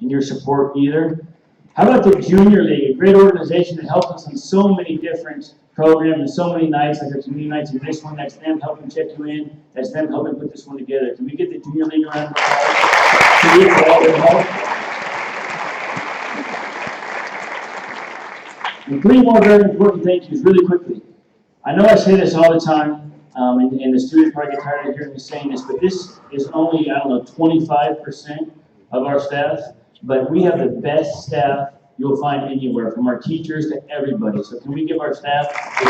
and your support either. How about the Junior League, a great organization that helps us on so many different programs and so many nights, like our community nights and this one, that's them helping check you in, that's them helping put this one together. Can we get the Junior League around for all their help? And three more very important thank yous really quickly. I know I say this all the time, and the students probably get tired of hearing me saying this, but this is only, 25% of our staff, but we have the best staff you'll find anywhere, from our teachers to everybody. So can we give our staff the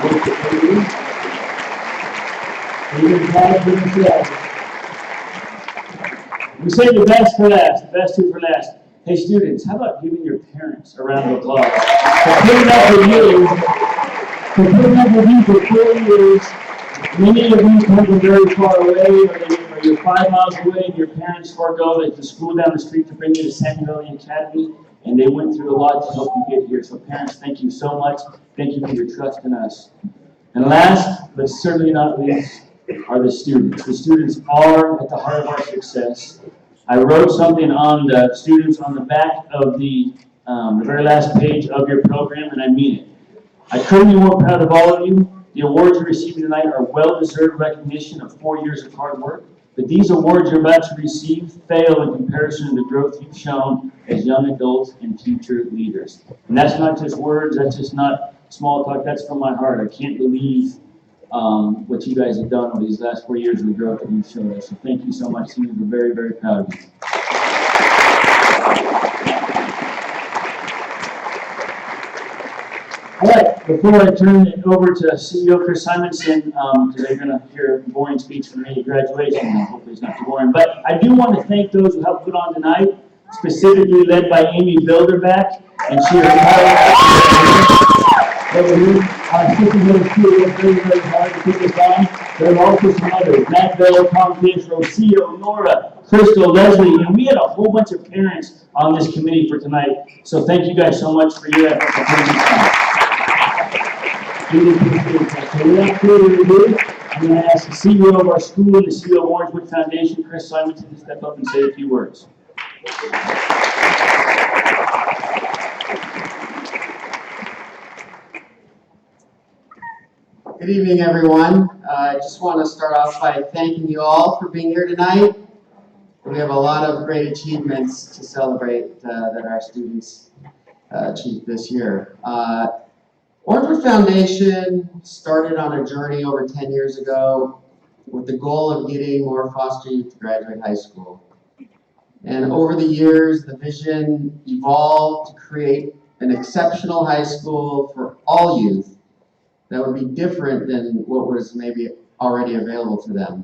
work that they do? We say the best for last, the best two for last. Hey students, how about giving your parents a round of applause? For putting up with you, for 4 years. Many of you come from very far away, or you're 5 miles away, and your parents forego the school down the street to bring you to Samueli Academy, and they went through a lot to help you get here. So parents, thank you so much. Thank you for your trust in us. And last, but certainly not least, are the students. The students are at the heart of our success. I wrote something on the students on the back of the very last page of your program, and I mean it. I couldn't be more proud of all of you. The awards you're receiving tonight are well-deserved recognition of 4 years of hard work, but these awards you're about to receive fail in comparison to the growth you've shown as young adults and future leaders. And that's not just words, that's just not small talk, that's from my heart. I can't believe what you guys have done over these last 4 years and the growth that you've shown us. So thank you so much. We're very, very proud of you. All right, before I turn it over to CEO Chris Simonson, because they're going to hear a boring speech from me at graduation, and hopefully it's not too boring, but I do want to thank those who helped put on tonight, specifically led by Amy Bilderback, and she retired over here. Our assistant middle school worked very, very hard to put this on. There are also some others, Matt Bell, Tom Fish, Rocio, Nora, Crystal, Leslie, and we had a whole bunch of parents on this committee for tonight. So thank you guys so much for your effort for putting this on. So without further ado, I'm going to ask the CEO of our school and the CEO of Orangewood Foundation, Chris Simonson, to step up and say a few words. Good evening, everyone. I just want to start off by thanking you all for being here tonight. We have a lot of great achievements to celebrate that our students achieved this year. Orangewood Foundation started on a journey over 10 years ago with the goal of getting more foster youth to graduate high school. And over the years, the vision evolved to create an exceptional high school for all youth that would be different than what was maybe already available to them.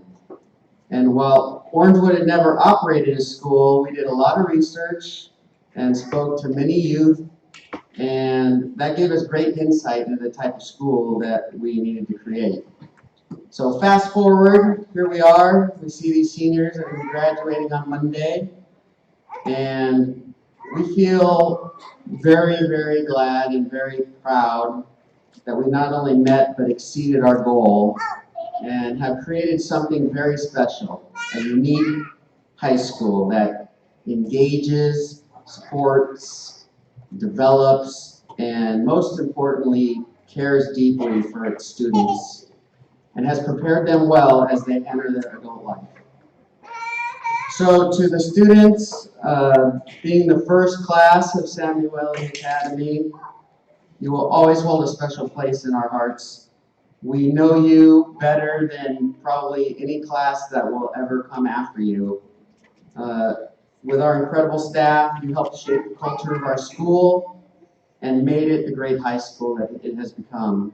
And while Orangewood had never operated a school, we did a lot of research and spoke to many youth, and that gave us great insight into the type of school that we needed to create. So fast forward, here we are. We see these seniors that will be graduating on Monday, and we feel very, very glad and very proud that we not only met but exceeded our goal and have created something very special, a unique high school that engages, supports, develops, and most importantly, cares deeply for its students and has prepared them well as they enter their adult life. So to the students, being the first class of Samueli Academy, you will always hold a special place in our hearts. We know you better than probably any class that will ever come after you. With our incredible staff, you helped shape the culture of our school and made it the great high school that it has become.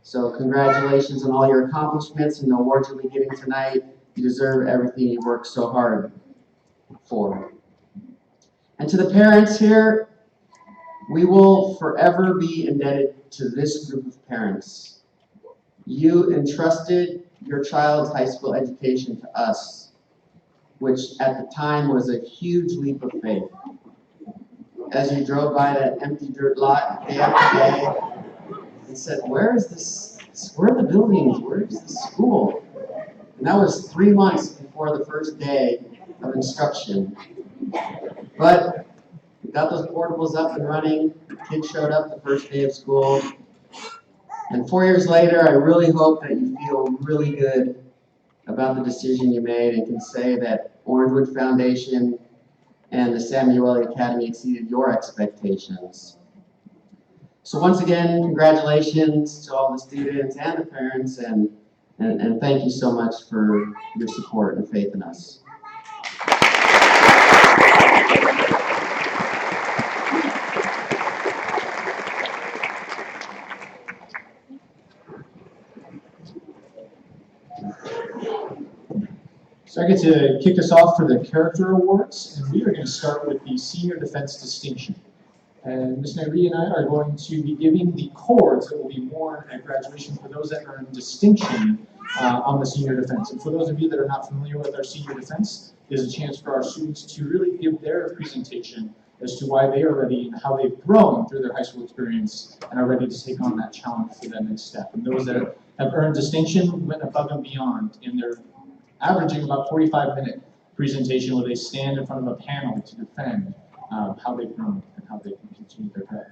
So congratulations on all your accomplishments and the awards you'll be getting tonight. You deserve everything you worked so hard for. And to the parents here, we will forever be indebted to this group of parents. You entrusted your child's high school education to us, which at the time was a huge leap of faith. As you drove by that empty dirt lot day after day and said, where is this? Where are the buildings? Where is the school? And that was 3 months before the first day of instruction. But we got those portables up and running. Kids showed up the first day of school. And 4 years later, I really hope that you feel really good about the decision you made and can say that Orangewood Foundation and the Samueli Academy exceeded your expectations. So once again, congratulations to all the students and the parents, and thank you so much for your support and faith in us. So I get to kick us off for the character awards, and we are going to start with the Senior Defense Distinction. And Ms. Nairi and I are going to be giving the cords that will be worn at graduation for those that earn distinction on the Senior Defense. And for those of you that are not familiar with our Senior Defense, there's a chance for our students to really give their presentation as to why they are ready and how they've grown through their high school experience and are ready to take on that challenge for that next step. And those that have earned distinction went above and beyond in their averaging about 45-minute presentation where they stand in front of a panel to defend how they've grown and how they can continue their growth.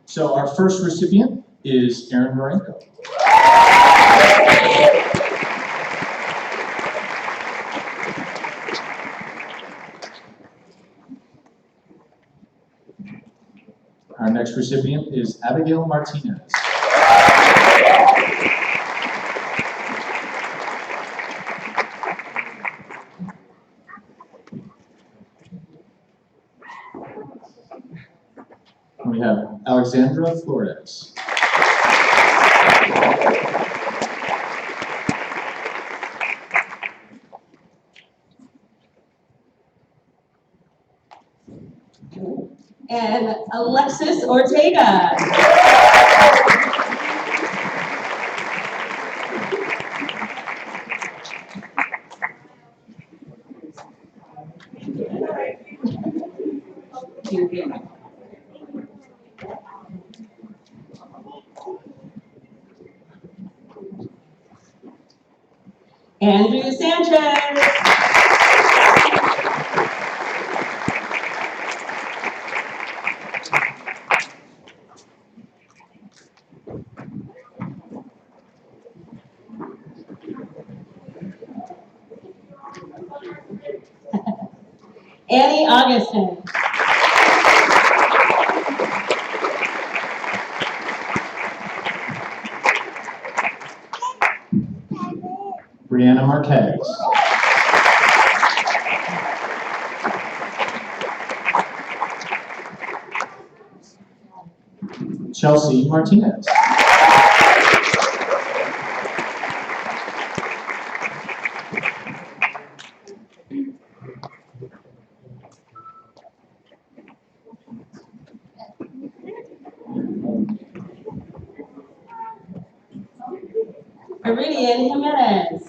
So our first recipient is Aaron Marenko. Our next recipient is Abigail Martinez. We have Alexandra Flores. And Alexis Ortega. Andrew Sanchez. Annie Augustin. Brianna Marquez. Chelsea Martinez. Iridian Jimenez.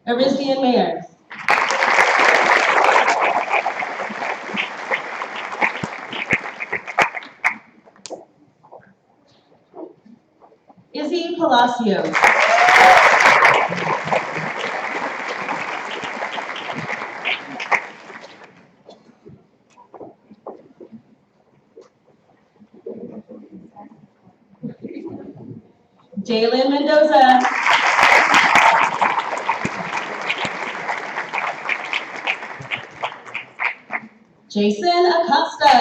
Iridian Mayers. Izzy Palacios. Jalen Mendoza. Jason Acosta.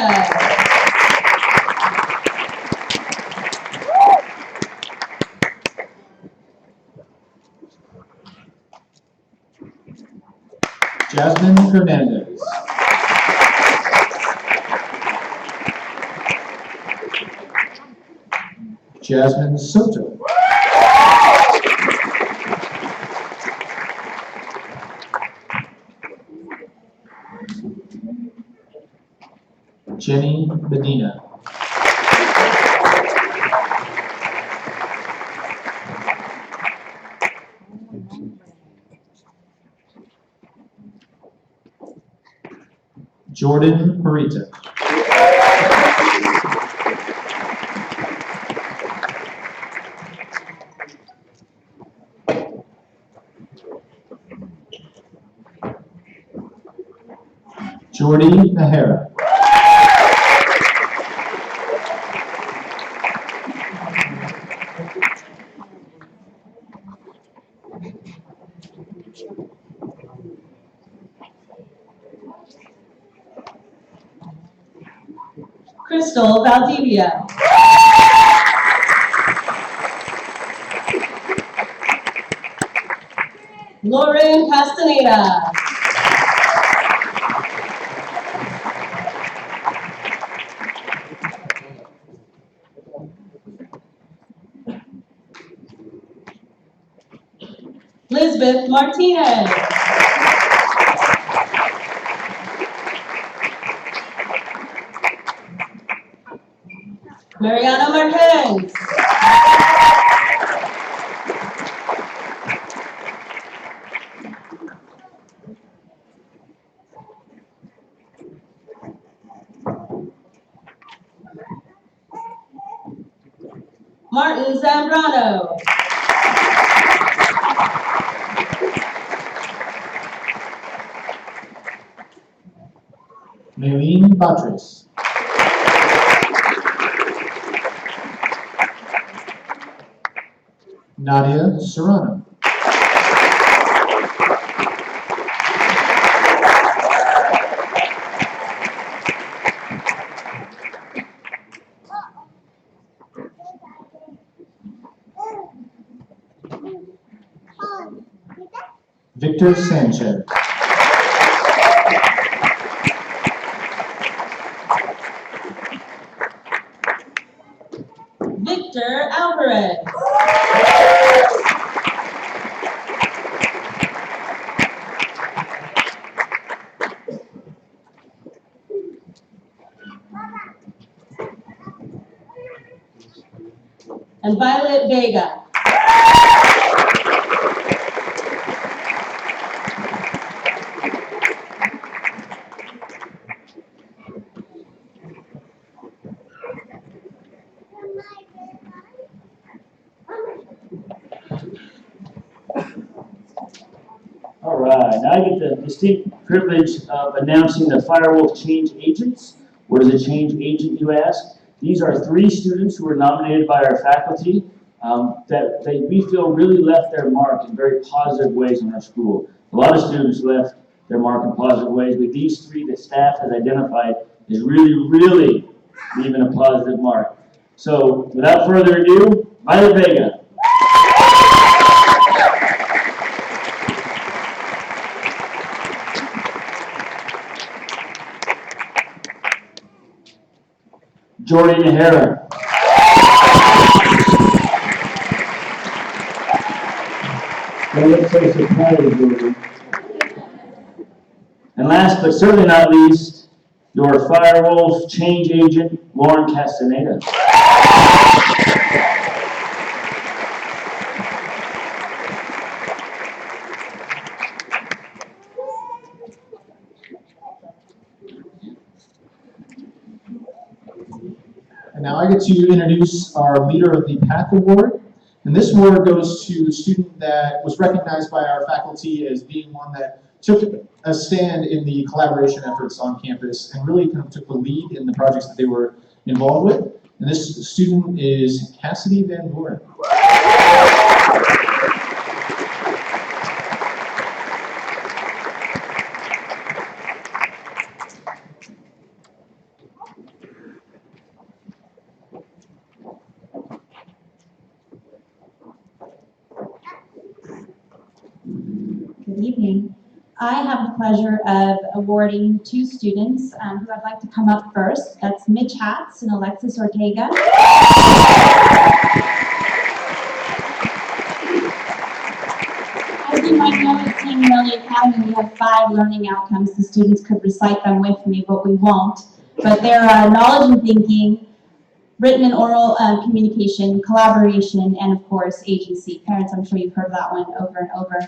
Jasmine Hernandez. Jasmine Soto. Jenny Medina. Jordan Parita. Jordy Nahara. Crystal Valdivia. Lauren Castaneda. Lisbeth Martinez. Mariana Marquez. Martin Zambrano. Maylene Batres. Nadia Serrano. Victor Sanchez. Victor Alvarez. And Violet Vega. All right, now I get the distinct privilege of announcing the Firewolf Change Agents. What is a change agent, you ask? These are 3 students who were nominated by our faculty that we feel really left their mark in very positive ways in our school. A lot of students left their mark in positive ways, but these 3 the staff has identified is really, really leaving a positive mark. So without further ado, Violet Vega. Jordy Nahara. Don't look so surprised, Jordy. And last but certainly not least, your Firewolf change agent, Lauren Castaneda. And now I get to introduce our Leader of the Path Award. And this award goes to the student that was recognized by our faculty as being one that took a stand in the collaboration efforts on campus and really kind of took the lead in the projects that they were involved with. And this student is Cassidy Van Voren. Good evening. I have the pleasure of awarding 2 students who I'd like to come up first. That's Mitch Hatz and Alexis Ortega. As you might know, at Samueli Academy, we have 5 learning outcomes. The students could recite them with me, but we won't. But they're knowledge and thinking, written and oral communication, collaboration, and of course, agency. Parents, I'm sure you've heard that one over and over.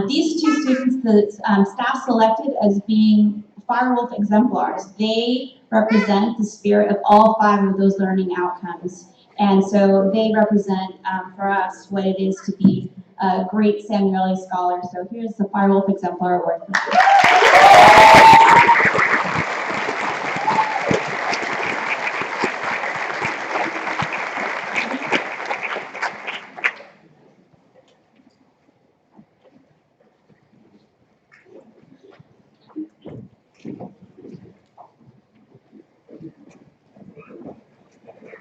These 2 students, the staff selected as being Firewolf exemplars. They represent the spirit of all 5 of those learning outcomes. And so they represent for us what it is to be a great Samueli scholar. So here's the Firewolf Exemplar Award for them.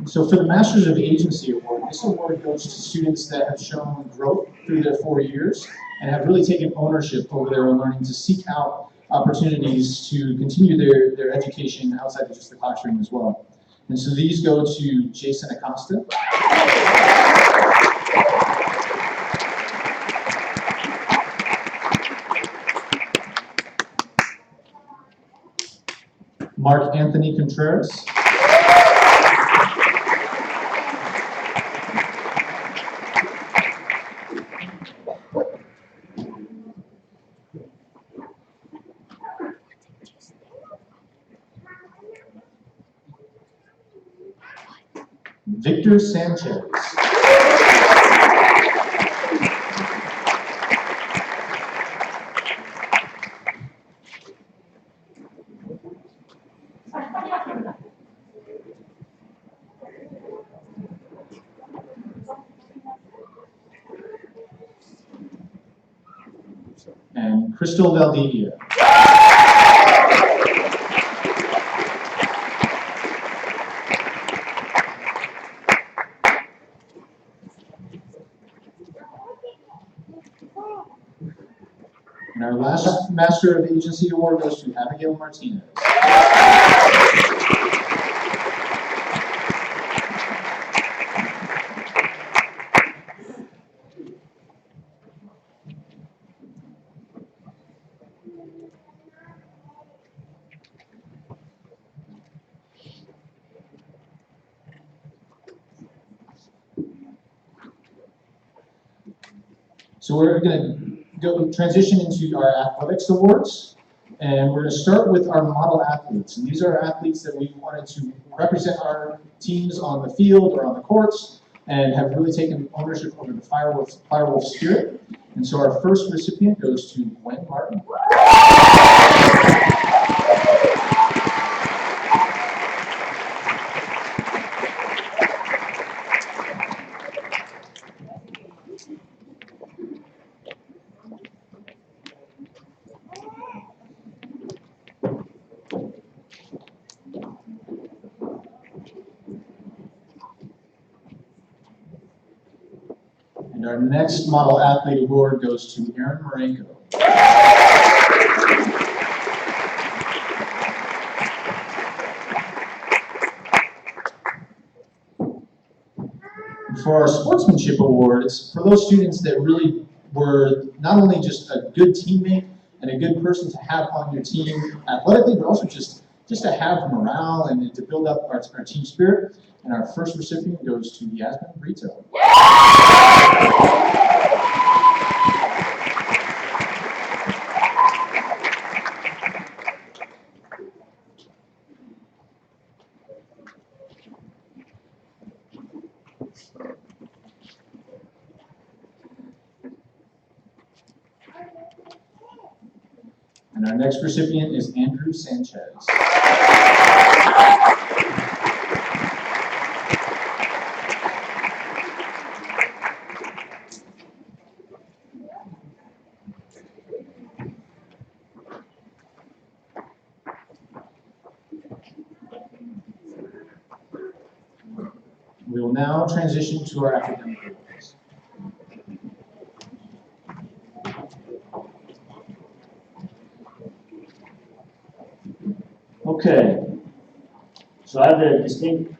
So for the Masters of Agency Award, this award goes to students that have shown growth through their 4 years and have really taken ownership over their own learning to seek out opportunities to continue their education outside of just the classroom as well. And so these go to Jason Acosta. Mark Anthony Contreras. Victor Sanchez. And Crystal Valdivia. And our last Master of Agency Award goes to Abigail Martinez. So we're going to transition into our athletics awards, and we're going to start with our model athletes. And these are athletes that we wanted to represent our teams on the field or on the courts, and have really taken ownership over the Firewolf spirit. And so our first recipient goes to Gwen Martin. And our next Model Athlete Award goes to Aaron Marenko. For our Sportsmanship Award, it's for those students that really were not only just a good teammate and a good person to have on your team athletically, but also just to have morale and to build up our team spirit. And our first recipient goes to Yasmin Brito. And our next recipient is Andrew Sanchez. We will now transition to our academic awards. Okay, so I have the distinct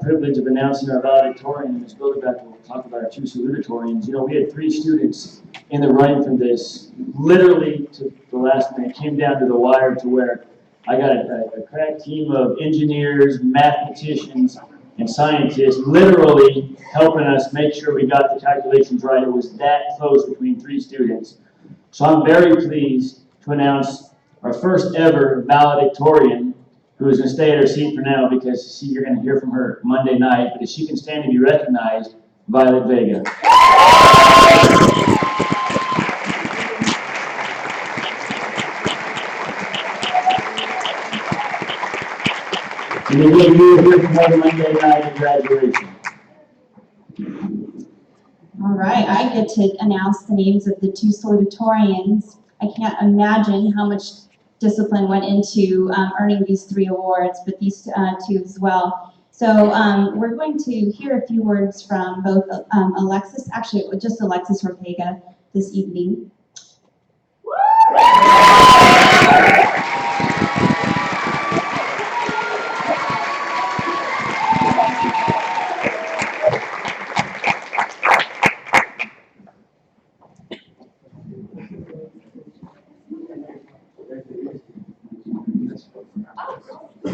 privilege of announcing our valedictorian, and Ms. Bilderbeck will talk about our two salutatorians. You know, we had 3 students in the running for this, literally to the last minute. It came down to the wire to where I got a crack team of engineers, mathematicians, and scientists literally helping us make sure we got the calculations right. It was that close between 3 students. So I'm very pleased to announce our first ever valedictorian, who is going to stay at her seat for now because see, you're going to hear from her Monday night. But if she can stand to be recognized, Violet Vega. And again, you will hear from her Monday night at graduation. All right, I get to announce the names of the 2 salutatorians. I can't imagine how much discipline went into earning these 3 awards, but these 2 as well. So we're going to hear a few words from both Alexis, actually just Alexis Ortega this evening.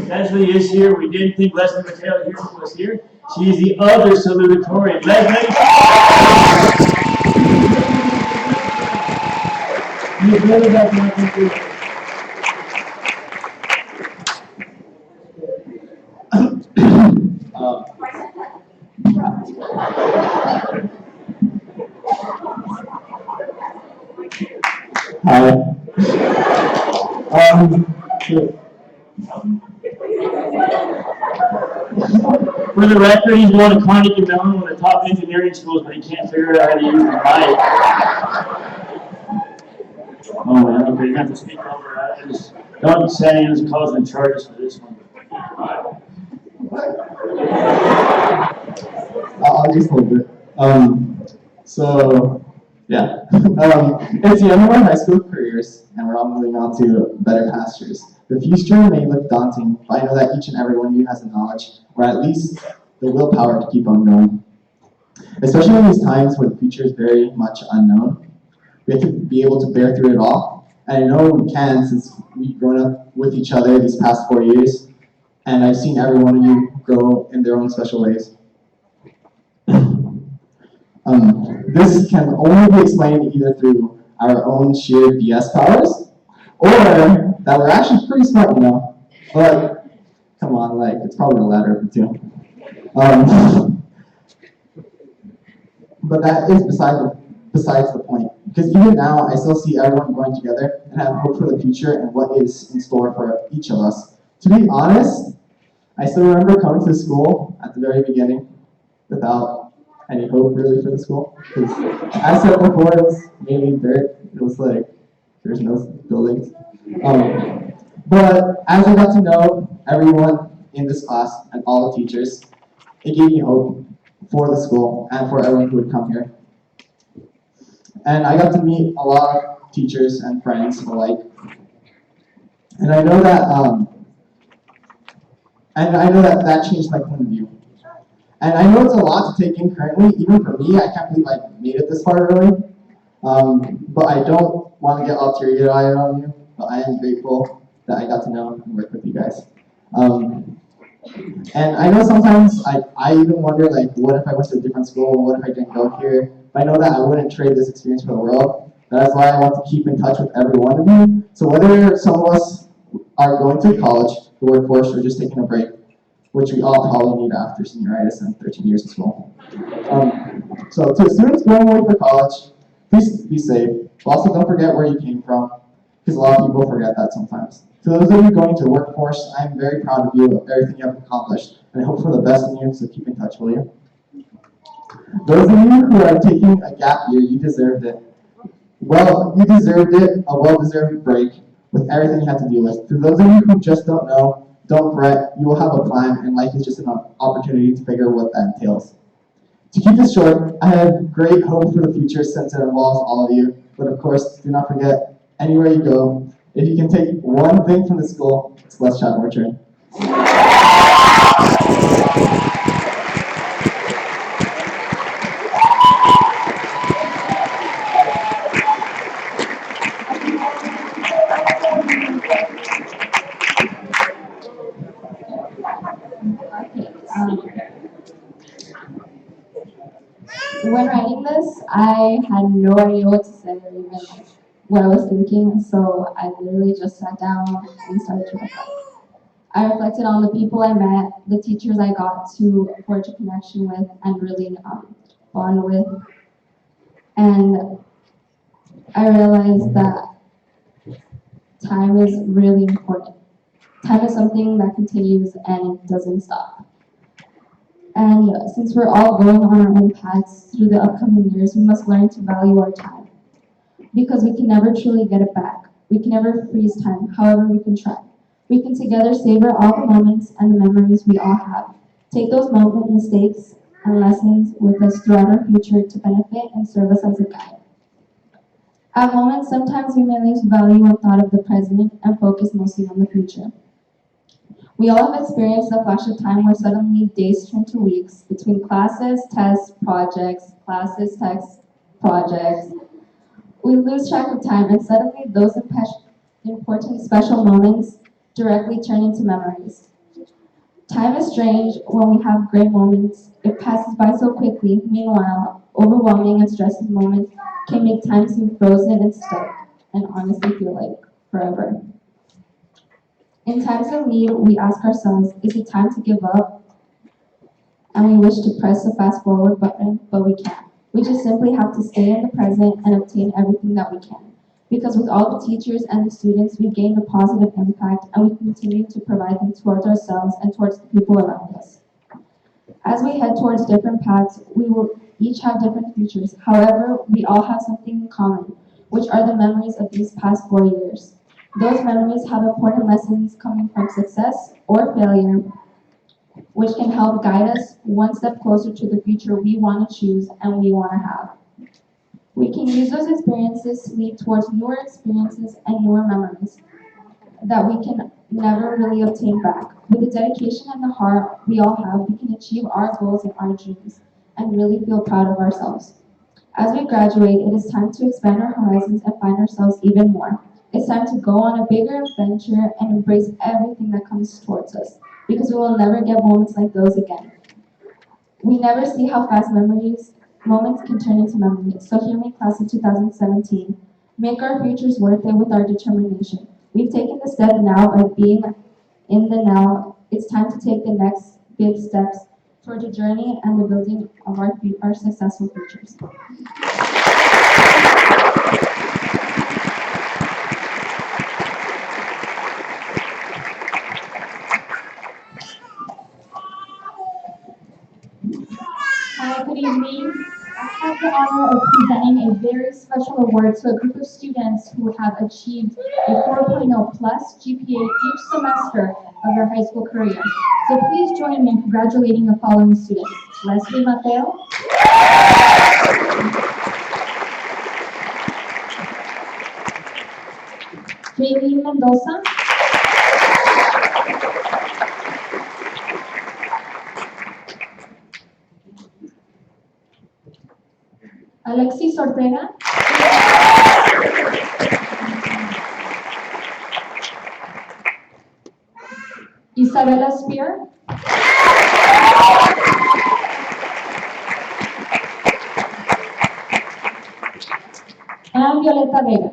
Leslie is here. We didn't think Leslie Mateo here was here. She is the other salutatorian. Leslie. You really got nothing to do. Hi. For the record, he's going to Carnegie Mellon, one of the top engineering schools, but he can't figure out how to use the mic. Oh man, okay, you have to speak over that. Don't say it's causing charges for this one. I'll just hold it. So, yeah. It's the end of our high school careers, and we're all moving on to better pastures. The future may look daunting, but I know that each and every one of you has the knowledge, or at least the willpower to keep on going. Especially in these times where the future is very much unknown, we have to be able to bear through it all. And I know we can since we've grown up with each other these past 4 years, and I've seen every one of you grow in their own special ways. This can only be explained either through our own sheer BS powers, or that we're actually pretty smart, you know. But come on, like it's probably the latter of the two. But that is besides the point, because even now I still see everyone going together and have hope for the future and what is in store for each of us. To be honest, I still remember coming to school at the very beginning without any hope really for the school. Because as I said before, it was mainly dirt. It was like, there's no buildings. But as I got to know everyone in this class and all the teachers, it gave me hope for the school and for everyone who would come here. And I got to meet a lot of teachers and friends alike. And I know that that changed my point of view. And I know it's a lot to take in currently, even for me. I can't believe I made it this far really. But I don't want to get all teary-eyed on you, but I am grateful that I got to know and work with you guys. And I know sometimes I even wonder, like, what if I went to a different school? What if I didn't go here? But I know that I wouldn't trade this experience for the world. That's why I want to keep in touch with every one of you. So whether some of us are going to college, the workforce, or just taking a break, which we all probably need after senioritis and 13 years of school. So to students going away for college, please be safe. But also don't forget where you came from, because a lot of people forget that sometimes. To those of you going to the workforce, I'm very proud of you, of everything you have accomplished, and I hope for the best in you, so keep in touch, will you? Those of you who are taking a gap year, you deserved it. Well, you deserved it, a well-deserved break with everything you had to deal with. To those of you who just don't know, don't fret, you will have a plan, and life is just an opportunity to figure what that entails. To keep this short, I have great hope for the future since it involves all of you, but of course, do not forget, anywhere you go, if you can take one thing from the school, it's less child nurturing. When writing this, I had no idea what to say or even what I was thinking, so I literally just sat down and started to reflect. I reflected on the people I met, the teachers I got to forge a connection with and really bond with, and I realized that time is really important. Time is something that continues and doesn't stop. And since we're all going on our own paths through the upcoming years, we must learn to value our time. Because we can never truly get it back. We can never freeze time, however we can try. We can together savor all the moments and the memories we all have. Take those mistakes and lessons with us throughout our future to benefit and serve us as a guide. At moments, sometimes we may lose value and thought of the present and focus mostly on the future. We all have experienced a flash of time where suddenly days turn to weeks between classes, tests, projects, classes, tests, projects. We lose track of time and suddenly those important special moments directly turn into memories. Time is strange when we have great moments. It passes by so quickly. Meanwhile, overwhelming and stressful moments can make time seem frozen and stuck and honestly feel like forever. In times of need, we ask ourselves, is it time to give up? And we wish to press the fast forward button, but we can't. We just simply have to stay in the present and obtain everything that we can. Because with all the teachers and the students, we gained a positive impact and we continue to provide them towards ourselves and towards the people around us. As we head towards different paths, we will each have different futures. However, we all have something in common, which are the memories of these past 4 years. Those memories have important lessons coming from success or failure, which can help guide us one step closer to the future we want to choose and we want to have. We can use those experiences to lead towards newer experiences and newer memories that we can never really obtain back. With the dedication and the heart we all have, we can achieve our goals and our dreams and really feel proud of ourselves. As we graduate, it is time to expand our horizons and find ourselves even more. It's time to go on a bigger adventure and embrace everything that comes towards us, because we will never get moments like those again. We never see how fast moments can turn into memories. So hear me, class of 2017. Make our futures worth it with our determination. We've taken the step now by being in the now. It's time to take the next big steps towards a journey and the building of our successful futures. Hi, good evening. I have the honor of presenting a very special award to a group of students who have achieved a 4.0 plus GPA each semester of their high school career. So please join me in congratulating the following students. Leslie Mateo, Jaylene Mendoza, Alexis Ortega, Isabella Spear, and Violeta Vega.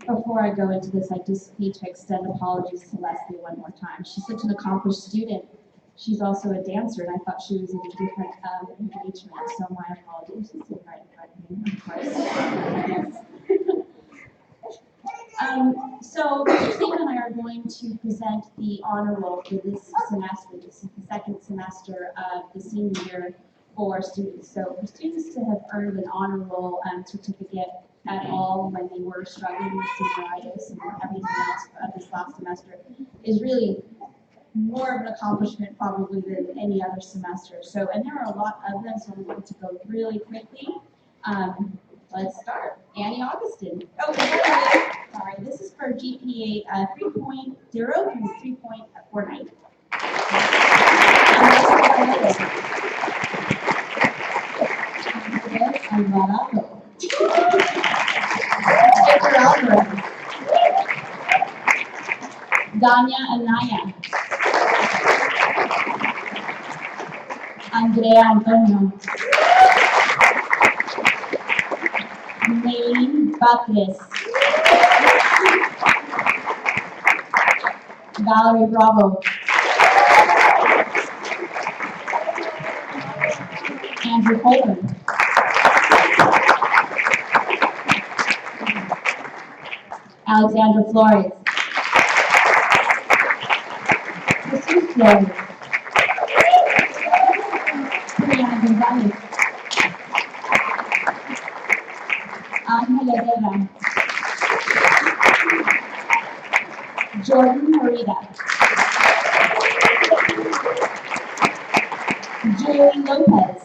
Before I go into this, I just need to extend apologies to Leslie one more time. She's such an accomplished student. She's also a dancer, and I thought she was in a different engagement, so my apologies. She's sitting right in front of me, of course. So Christina and I are going to present the honor roll for this semester. This is the second semester of the senior year for students. So for students to have earned an honor roll certificate at all when they were struggling with senioritis and everything else of this last semester is really more of an accomplishment probably than any other semester. So, and there are a lot of them, so I'm going to go really quickly. Let's start. Annie Augustin. Oh, sorry, this is for GPA 3.0 through 3.49. Alvarado. Victor Alvarez. Danya Anaya. Andrea Antonio. Maylene Batres. Valerie Bravo. Andrew Coleman. Alexandra Flores. Jesus Flores. Brianna Gonzalez. Angela Guerra. Jordan Morita. Julie Lopez.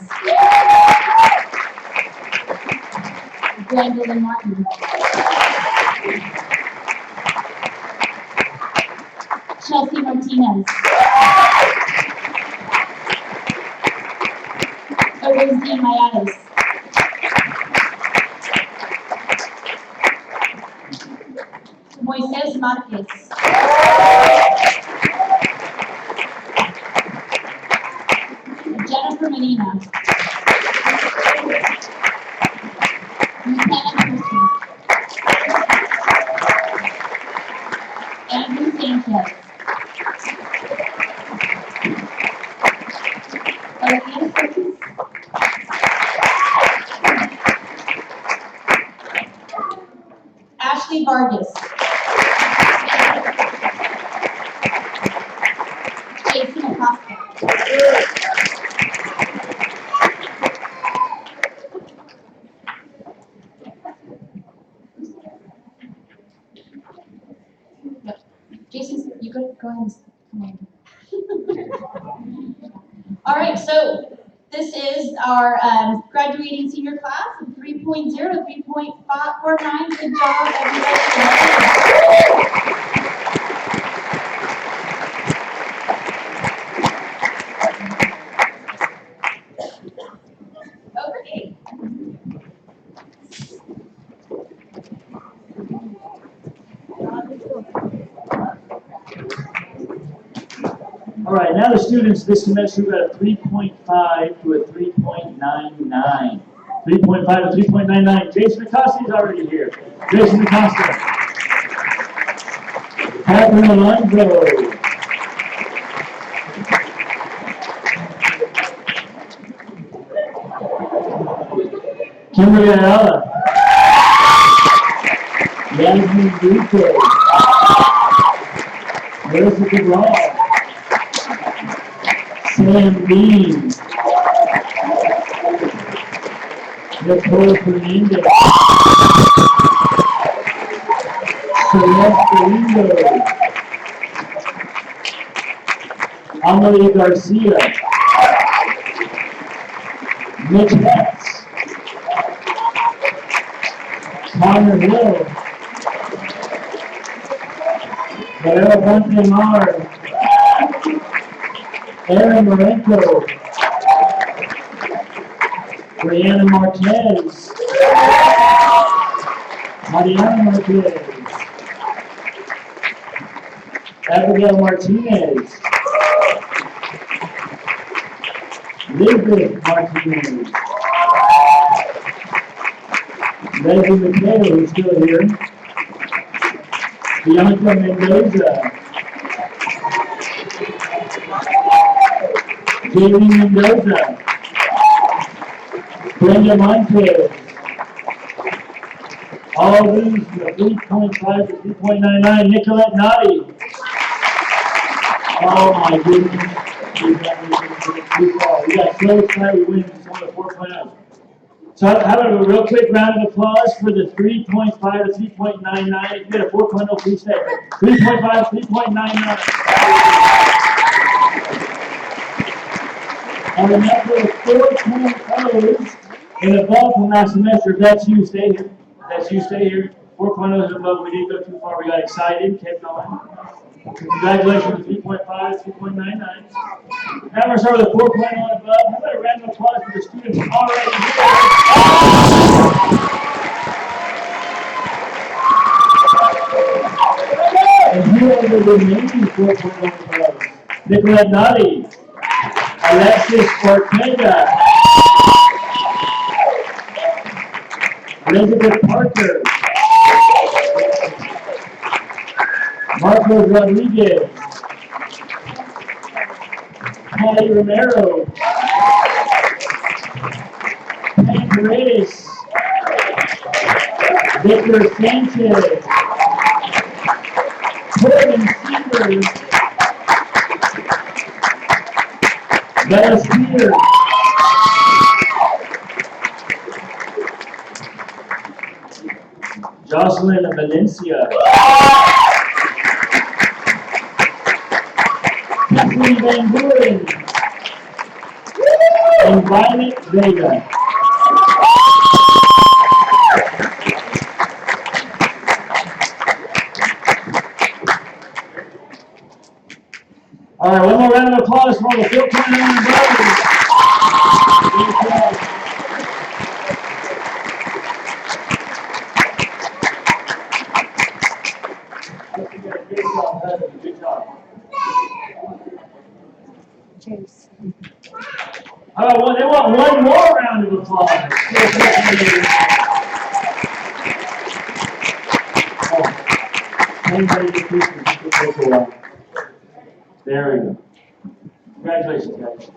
Gwendolyn Martin. Chelsea Martinez. Elizabeth Mayadas. Moises Marquez. Jennifer Medina. McKenna Christie. Andrew Sanchez. Elias Curtis. Ashley Vargas. Jason Acosta. Jason, you go ahead and come on. All right, so this is our graduating senior class of 3.0 to 3.49. Good job, everybody. Okay. All right, now the students this semester got a 3.5 to a 3.99. 3.5 to 3.99. Jason Acosta is already here. Jason Acosta. Catherine Alonso. Kimberly Ayala. Yasmin Duque. Marissa Cabral. Sam Bean. Nicole Fernandez. Celeste Lindo. Amelie Garcia. Mitch Hetz. Connor Hill. Valero Ponte Mar. Aaron Morenko. Brianna Marquez. Mariana Marquez. Abigail Martinez. Elizabeth Martinez. Leslie McKay, who's still here. Bianca Mendoza. Jamie Mendoza. Brenda Montez. All these from the 3.5 to 3.99. Nicolette Nadi. Oh my goodness. We got so excited we went some of the 4.0. So how about a real quick round of applause for the 3.5 to 3.99. If you get a 4.0, please say it. 3.5 to 3.99. And remember, 4.0s and above from last semester. If that's you, stay here. If that's you, stay here. 4.0s and above, we didn't go too far. We got excited, kept going. Congratulations to 3.5, 3.99. Now we're going to start with a 4.0 and above. How about a round of applause for the students already here? And here are the remaining 4.0 and above. Nicolette Nadi. Alexis Ortega. Elizabeth Parker. Marcos Rodriguez. Patty Romero. Pam Paredes. Victor Sanchez. Corbin Seaver. Bella Spear. Jocelyn Valencia. Kathleen Van Buren. And Violet Vega. All right, one more round of applause for the Phil Cannon brothers. Good job. All right, well, they want one more round of applause. Anybody get this? It takes a while. There we go. Congratulations, guys.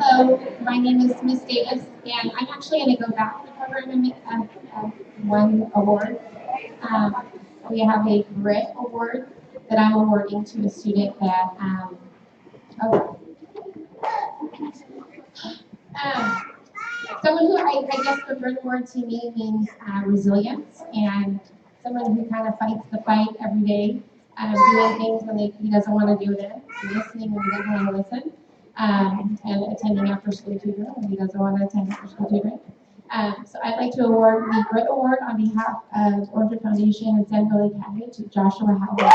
Hello, my name is Miss Davis, and I'm actually going to go back to the program and make one award. We have a grit award that I'm awarding to a student that, someone who I guess the grit award to me means resilience, and someone who kind of fights the fight every day, doing things when he doesn't want to do them, listening when he doesn't want to listen. And attending after school tutoring when he doesn't want to attend after school tutoring. So I'd like to award the Grit Award on behalf of Orchard Foundation and Samueli Academy to Joshua Howard.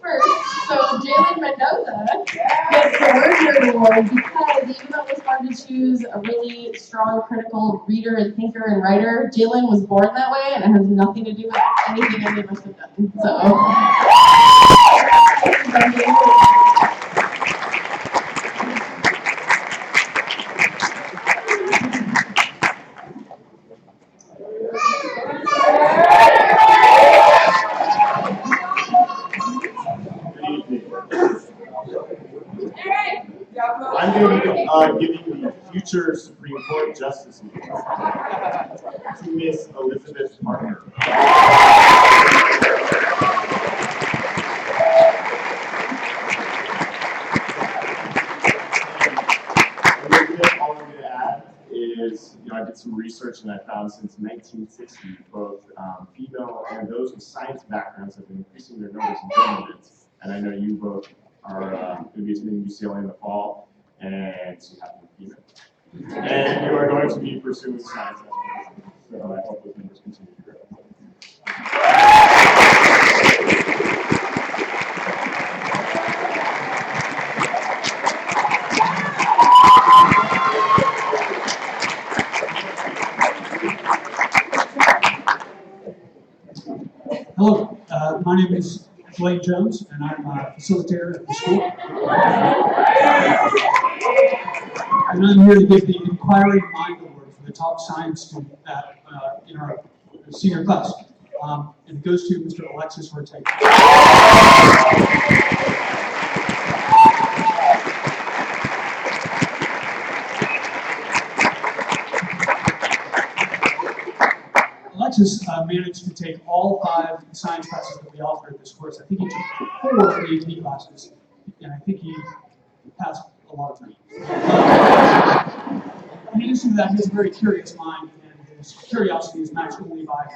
First, so Jalen Mendoza gets the Word Award because even though it was hard to choose a really strong critical reader and thinker and writer, Jalen was born that way and it has nothing to do with anything any of us have done. I'm going to be giving the future Supreme Court Justice to Miss Elizabeth Parker. Elizabeth, all I'm going to add is, I did some research and I found since 1960, both female and those with science backgrounds have been increasing their numbers in government. And I know you both are going to be attending UCLA in the fall, and so you have to be female. And you are going to be pursuing science. So I hope those numbers continue to grow. Hello, my name is Blake Jones, and I'm a facilitator at the school. And I'm here to give the Inquiring Mind Award for the top science student in our senior class. And it goes to Mr. Alexis Ortega. to manage to take all 5 science classes that we offer at this course. I think he took 4 AP classes, and I think he passed a lot of them. In addition to that, he has a very curious mind, and his curiosity is matched only by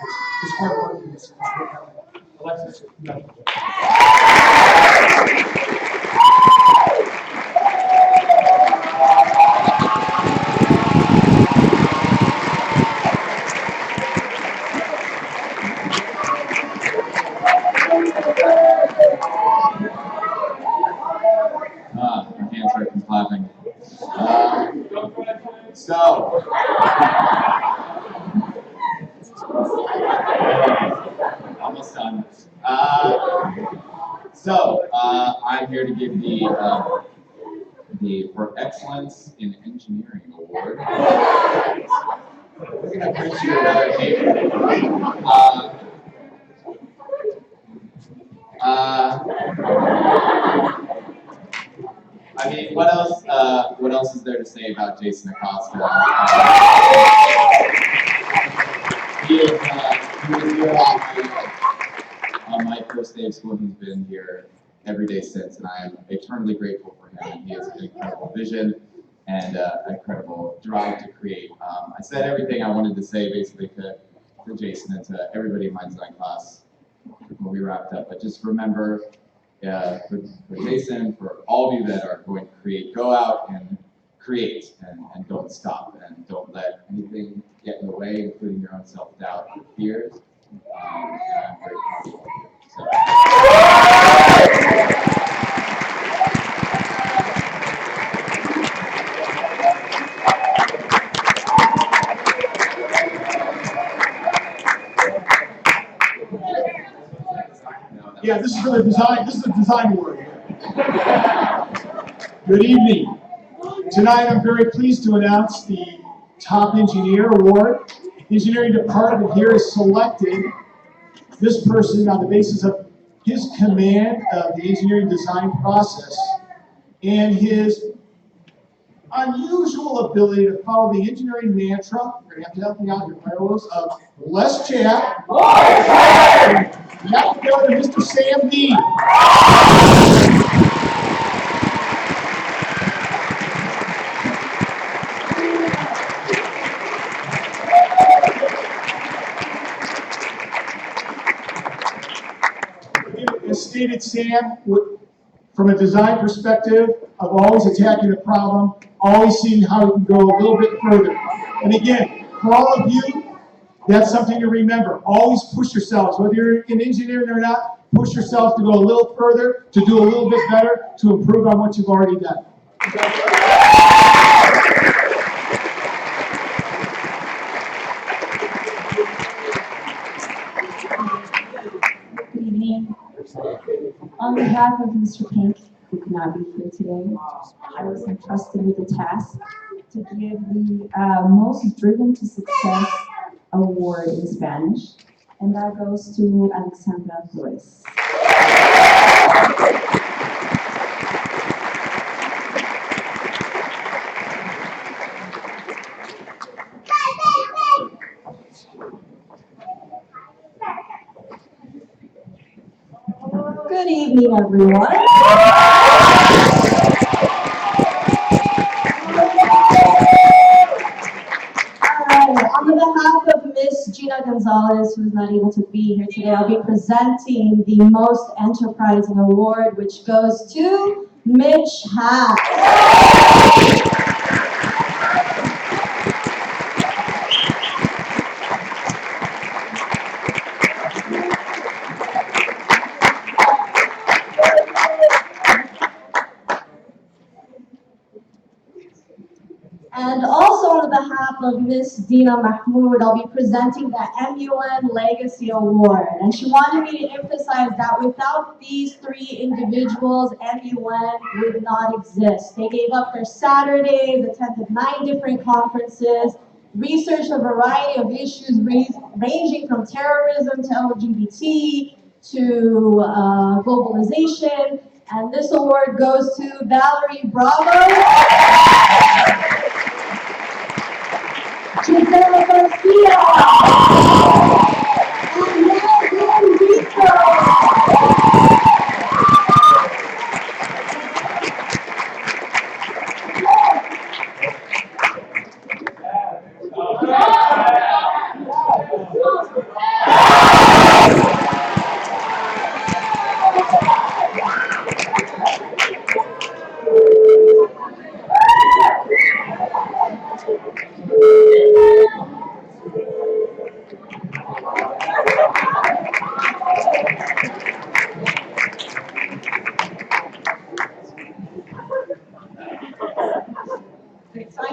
his hard work and his work ethic. Alexis, congratulations. My hands hurt from clapping. So, almost done. I'm here to give the For Excellence in Engineering Award. We're gonna bring you another paper. I mean, what else is there to say about Jason Acosta? He was here on my first day of school. He's been here every day since, and I am eternally grateful for him. He has an incredible vision and an incredible drive to create. I said everything I wanted to say basically to Jason and to everybody in my design class before we wrapped up. But just remember, for Jason, for all of you that are going to create, go out and create and don't stop and don't let anything get in the way, including your own self-doubt and fears. And I'm very proud of you. Yeah, this is for the design. This is the design award. Good evening. Tonight, I'm very pleased to announce the Top Engineer Award. The engineering department here has selected this person on the basis of his command of the engineering design process and his unusual ability to follow the engineering mantra. We're going to have to help me out here, Carlos, of less chat. You have to go to Mr. Sam Dean. As stated, Sam, from a design perspective of always attacking the problem, always seeing how we can go a little bit further. And again, for all of you, that's something to remember. Always push yourselves, whether you're in engineering or not, push yourself to go a little further, to do a little bit better, to improve on what you've already done. Good evening. On behalf of Mr. Pink, who could not be here today, I was entrusted with the task to give the Most Driven to Success Award in Spanish, and that goes to Alexandra Flores. Good evening, everyone. On behalf of Miss Gina Gonzalez, who is not able to be here today, I'll be presenting the Most Enterprising Award, which goes to Mitch Hack. And also on behalf of Miss Dina Mahmoud, I'll be presenting the MUN Legacy Award. And she wanted me to emphasize that without these 3 individuals, MUN would not exist. They gave up their Saturdays, attended 9 different conferences, researched a variety of issues ranging from terrorism to LGBT to globalization. And this award goes to Valerie Bravo. Gisela Garcia.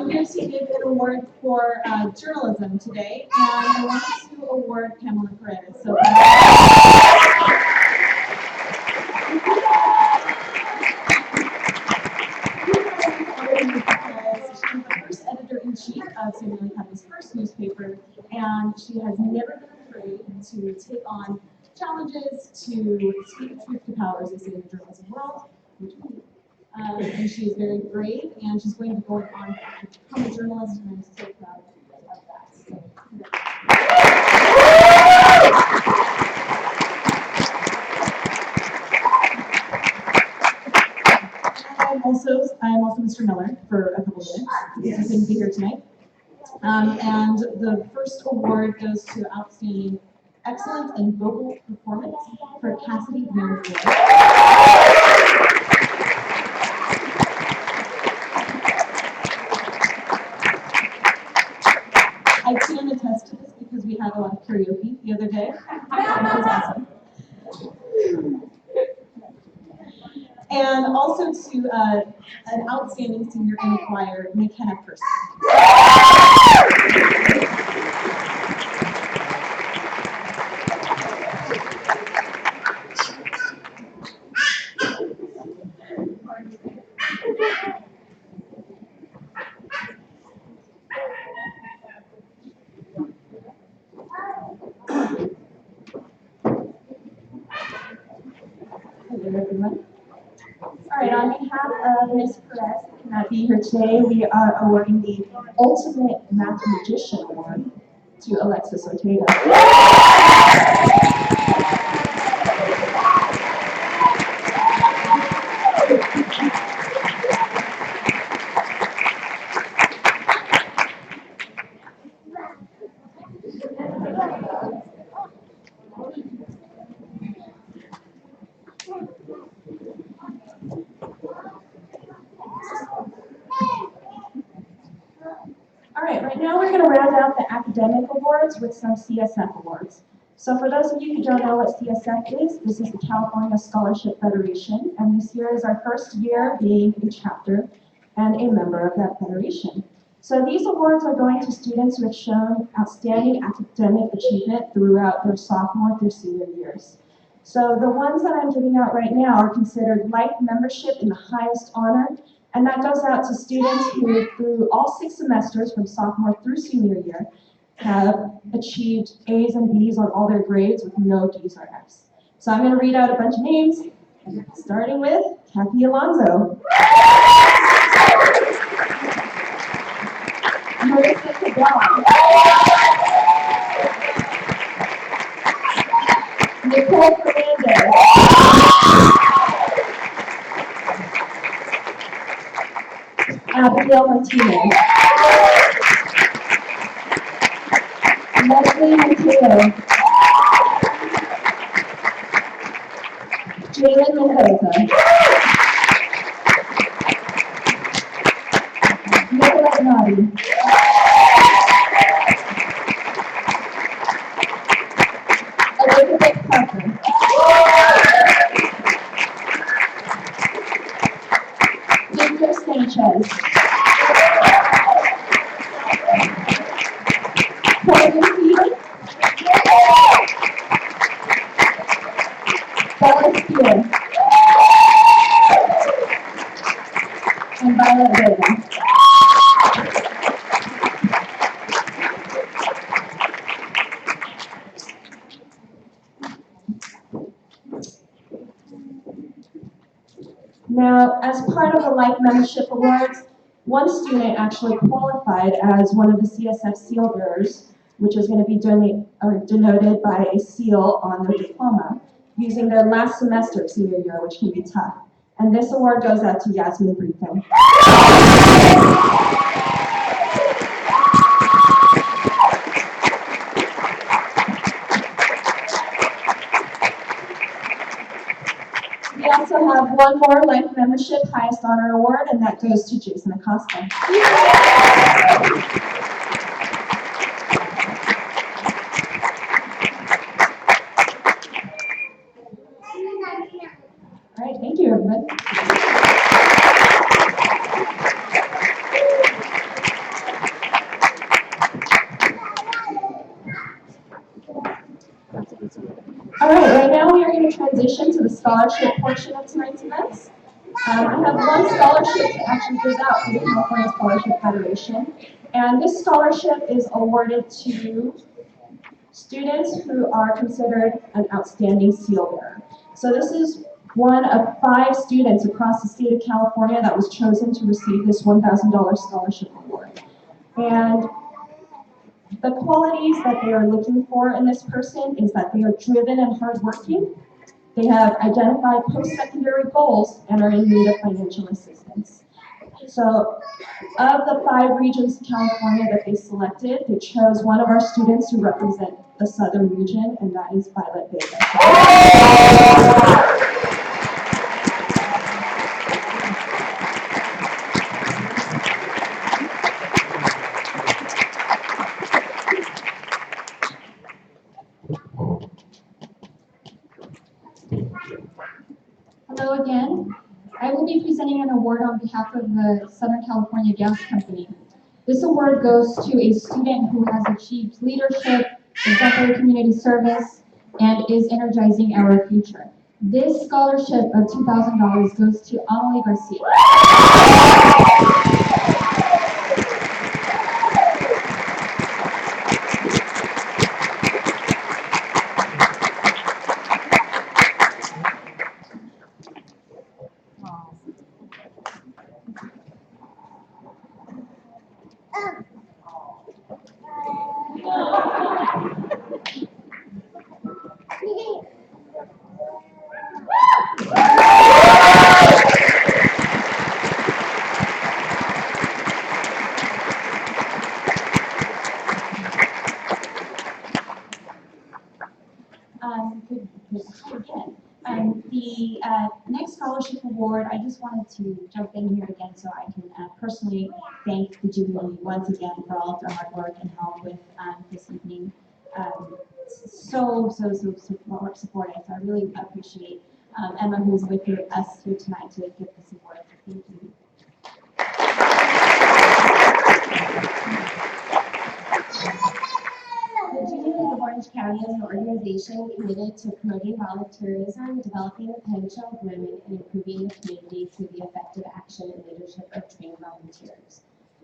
we received an award for journalism today, and I wanted to award Pamela Perez. So, because she's the first editor-in-chief of Samueli County's first newspaper, and she has never been afraid to take on challenges, to speak truth to power, as they say in the journalism world, which we do. And she is very brave, and she's going to go on to become a journalist, and I'm so proud of that. So, I am also Mr. Miller for a couple of minutes, because he couldn't be here tonight. And the first award goes to Outstanding Excellence in Vocal Performance for Cassidy Mary. I can attest to this because we had a lot of karaoke the other day. It was awesome. And also to an outstanding singer in the choir, McKenna Person. Hello, everyone. All right, on behalf of Ms. Perez, who cannot be here today, we are awarding the Ultimate Math Magician Award to Alexis Ortega. All right now we're going to round out the academic awards with some CSF awards. So for those of you who don't know what CSF is, this is the California Scholarship Federation, and this year is our first year being a chapter and a member of that federation. So these awards are going to students who have shown outstanding academic achievement throughout their sophomore through senior years. So the ones that I'm giving out right now are considered life membership in the highest honor, and that goes out to students who, through all 6 semesters from sophomore through senior year, have achieved A's and B's on all their grades with no D's or F's. So I'm going to read out a bunch of names, starting with Kathy Alonso. Marissa Cabral. Nicole Fernandez. Abigail Martinez. Leslie Mateo. Jalen Mendoza. Nicolette Nadi. Elizabeth Parker. Victor Sanchez. Corbin Peters. Bella Spear. And Violet Vega. Now, as part of the Life Membership Awards, one student actually qualified as one of the CSF seal bearers, which is going to be denoted by a seal on their diploma, using their last semester of senior year, which can be tough. And this award goes out to Yasmin Brito. We also have one more Life Membership Highest Honor Award, and that goes to Jason Acosta. All right, thank you, everybody. going to transition to the scholarship portion of tonight's events. I have one scholarship to actually give out from the California Scholarship Federation, and this scholarship is awarded to students who are considered an outstanding seal bearer. So this is one of 5 students across the state of California that was chosen to receive this $1,000 scholarship award. And the qualities that they are looking for in this person is that they are driven and hardworking. They have identified post-secondary goals and are in need of financial assistance. So of the 5 regions in California that they selected, they chose one of our students to represent the southern region, and that is Violet Vega. Hello again. I will be presenting an award on behalf of the Southern California Gas Company. This award goes to a student who has achieved leadership, exemplary community service, and is energizing our future. This scholarship of $2,000 goes to Amelie Garcia. The next scholarship award, I just wanted to jump in here again so I can personally thank the Jubilee once again for all of their hard work and help with this evening. So supportive. So I really appreciate Emma, who's with us here tonight to give this award. Thank you. The Jubilee of Orange County is an organization committed to promoting volunteerism, developing the potential of women, and improving the community through the effective action and leadership of trained volunteers.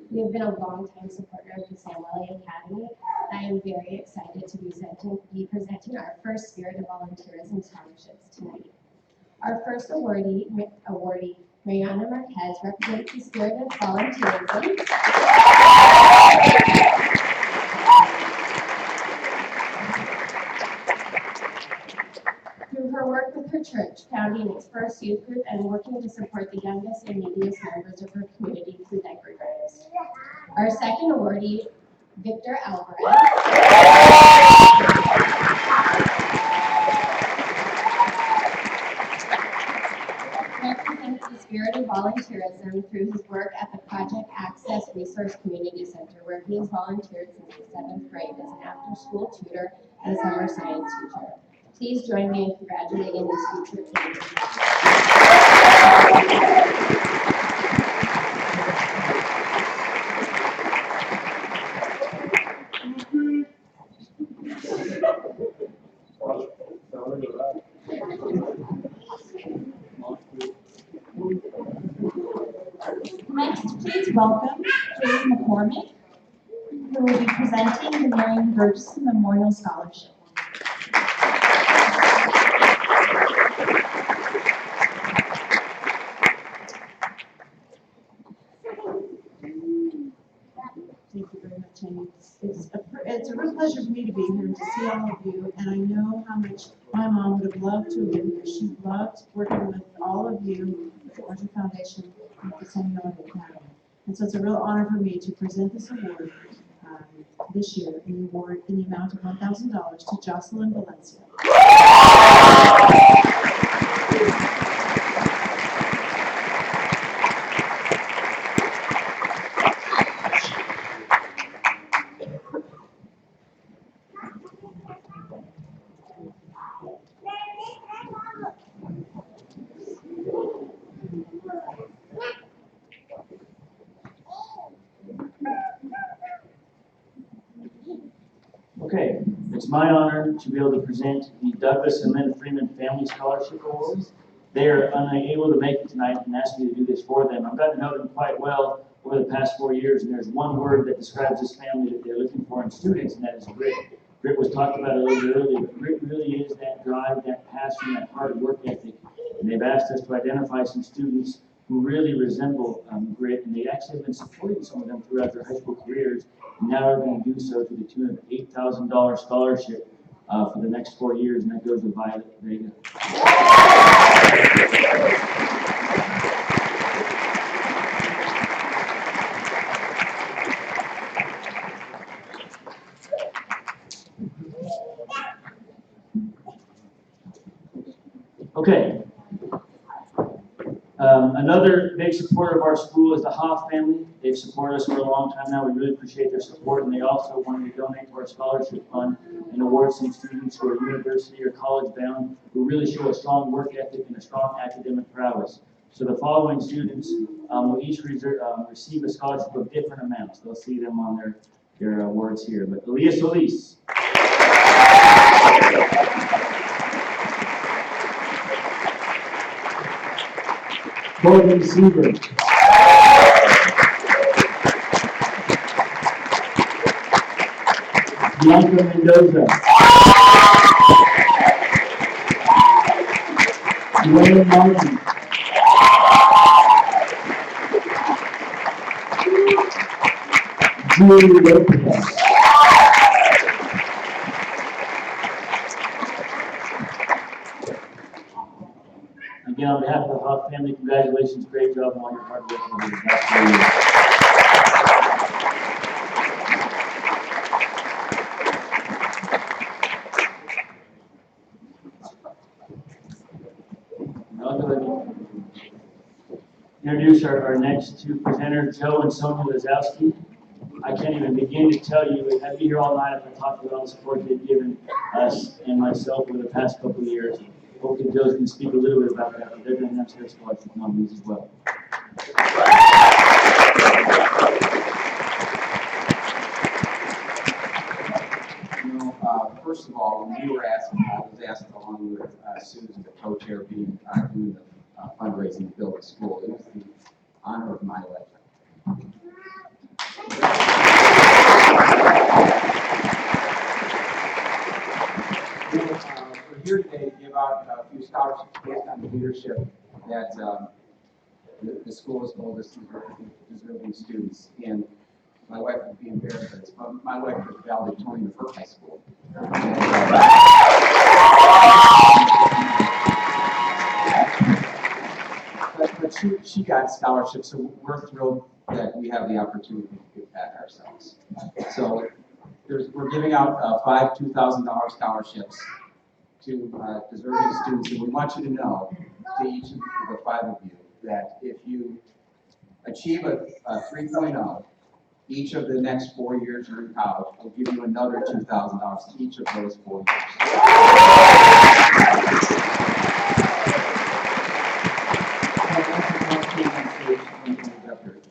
We have been a long-time supporter of the Samueli Academy. I am very excited to be presenting our first Spirit of Volunteerism scholarships tonight. Our first awardee, Mariana Marquez, represents the Spirit of Volunteerism. Through her work with her church, founding its first youth group and working to support the youngest and neediest members of her community through diaper drives. Our second awardee, Victor Alvarez, represents the Spirit of Volunteerism through his work at the Project Access Resource Community Center, where he has volunteered since the 7th grade as an after-school tutor and summer science teacher. Please join me in congratulating these future teams. Next, please welcome Julie McCormick, who will be presenting the Marion Burgess Memorial Scholarship. Thank you very much, Amy. It's a real pleasure for me to be here and to see all of you, and I know how much my mom would have loved to have been here. She loved working with all of you at the Orchard Foundation and the Samueli Academy. And so it's a real honor for me to present this award this year, an award in the amount of $1,000 to Jocelyn Valencia. Okay, the It's my honor to be able to present the Douglas and Lynn Freeman Family Scholarship Awards. They are unable to make it tonight and asked me to do this for them. I've gotten to know them quite well over the past 4 years, and there's one word that describes this family that they're looking for in students, and that is grit. Grit was talked about a little bit earlier, but grit really is that drive, that passion, that hard work ethic. And they've asked us to identify some students who really resemble grit, and they actually have been supporting some of them throughout their high school careers. And now we're going to do so to the tune of $8,000 scholarship for the next 4 years, and that goes to Violet Vega. Okay. Another big supporter of our school is the Hoff family. They've supported us for a long time now. We really appreciate their support, and they also wanted to donate to our scholarship fund and award some students who are university or college bound who really show a strong work ethic and a strong academic prowess. So the following students will each receive a scholarship of different amounts. They'll see them on their awards here. But Elias Solis. Corbin Seaver. Bianca Mendoza. Wayne Martin. Julie Lopez. Again, on behalf of the Huff family, congratulations, great job on all your hard work over the past 4 years. Now I'm going to introduce our next two presenters, Joe and Sonia Lazowski. I can't even begin to tell you, I'd be here all night if I talked about all the support they've given us and myself over the past couple of years. Hopefully Joe can speak a little bit about that, but they're going to have their scholarship nominees as well. First of all, when we were asked, I was asked along with Susan, the co-chair, doing the fundraising to build the school. It was the honor of my life. We're here today to give out a few scholarships based on the leadership that the school has told us deserving students. And my wife would be embarrassed by this, but my wife was valedictorian of her high school. But she got scholarships, so we're thrilled that we have the opportunity to give that ourselves. So we're giving out 5 $2,000 scholarships to deserving students, and we want you to know, to each of the 5 of you, that if you achieve a 3.0, each of the next 4 years you're in college, will give you another $2,000 each of those 4 years.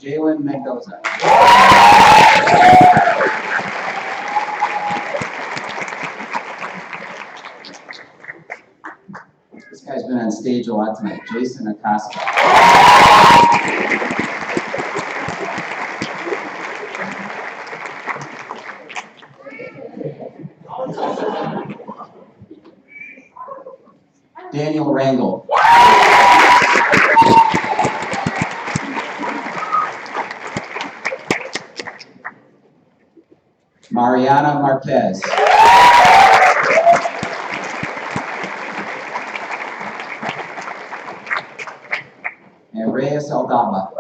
Jalen Mendoza. This guy's been on stage a lot tonight. Jason Acosta. Daniel Rangel. Mariana Marquez. And Reyes Aldama.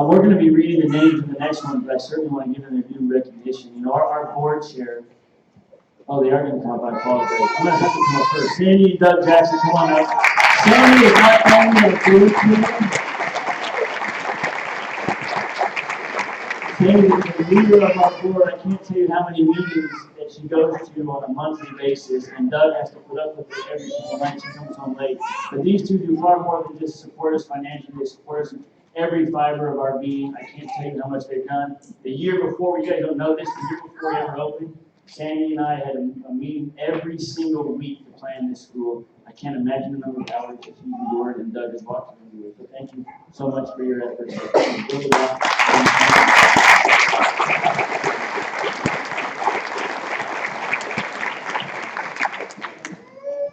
We're going to be reading the names in the next one, but I certainly want to give them their due recognition. You know, our board chair, oh, they are going to come up, I apologize. I'm going to have to come up first. Sandy and Doug Jackson, come on up. Sandy is not only a board chair, Sandy is the leader of our board. I can't tell you how many meetings that she goes to on a monthly basis, and Doug has to put up with her every single night. She comes home late. But these two do far more than just support us financially. They support us in every fiber of our being. I can't tell you how much they've done. The year before, you guys don't know this, the year before we ever opened, Sandy and I had a meeting every single week to plan this school. I can't imagine the number of hours that she's endured, and Doug has walked through it. So thank you so much for your efforts.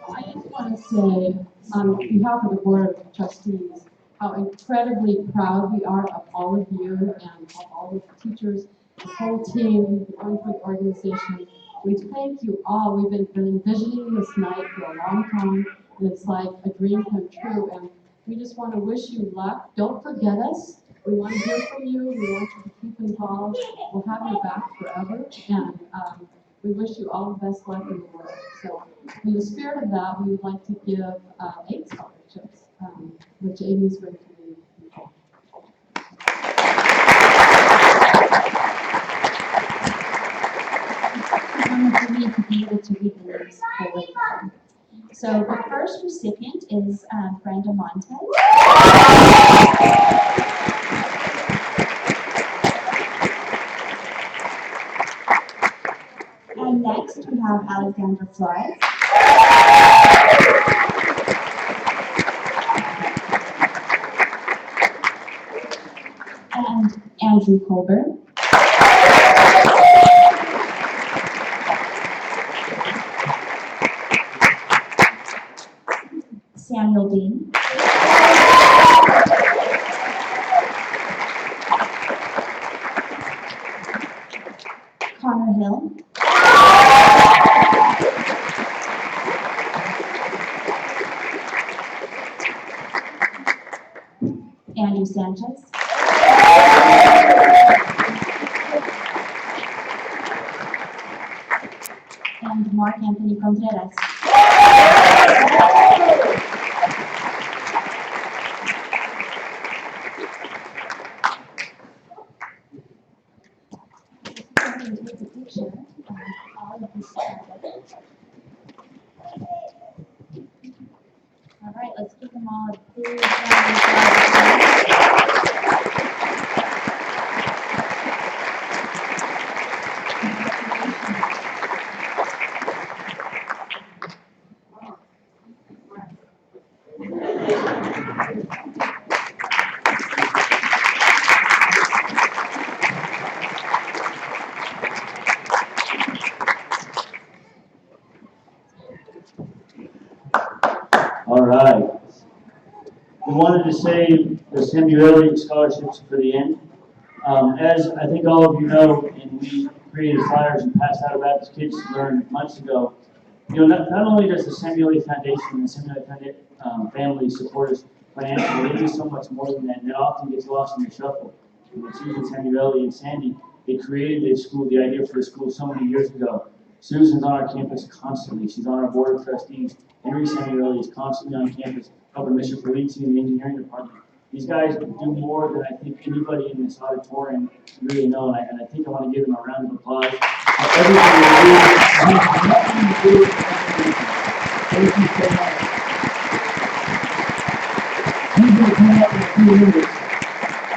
I just want to say, on behalf of the Board of Trustees, how incredibly proud we are of all of you and of all of the teachers, the whole team, the Orangewood organization. We thank you all. We've been envisioning this night for a long time, and it's like a dream come true. And we just want to wish you luck. Don't forget us. We want to hear from you. We want you to keep involved. We'll have your back forever. And we wish you all the best luck in the world. So, in the spirit of that, we would like to give 8 scholarships, which Amy is going to read. For me to be able to read the names fully. So the first recipient is Brenda Montez. And next we have Alexandra Flores. And Andrew Colburn. Samuel Dean. Connor Hill. Andrew Sanchez. And Mark Anthony Contreras. All right, let's give them all a big round of applause. All right. We wanted to save the Samueli scholarships for the end. As I think all of you know, and we created flyers and passed out about this Kids to Learn months ago, you know, not only does the Samueli Foundation and the Samueli family support us financially, they do so much more than that, and it often gets lost in the shuffle. You know, Susan Samueli and Sandy, they created this school, the idea for the school so many years ago. Susan's on our campus constantly. She's on our board of trustees. Henry Samueli is constantly on campus helping Mr. Polizzi in the engineering department. These guys do more than I think anybody in this auditorium really know, and I think I want to give them a round of applause for everything they do. Thank you so much. He's going to come up in a few minutes.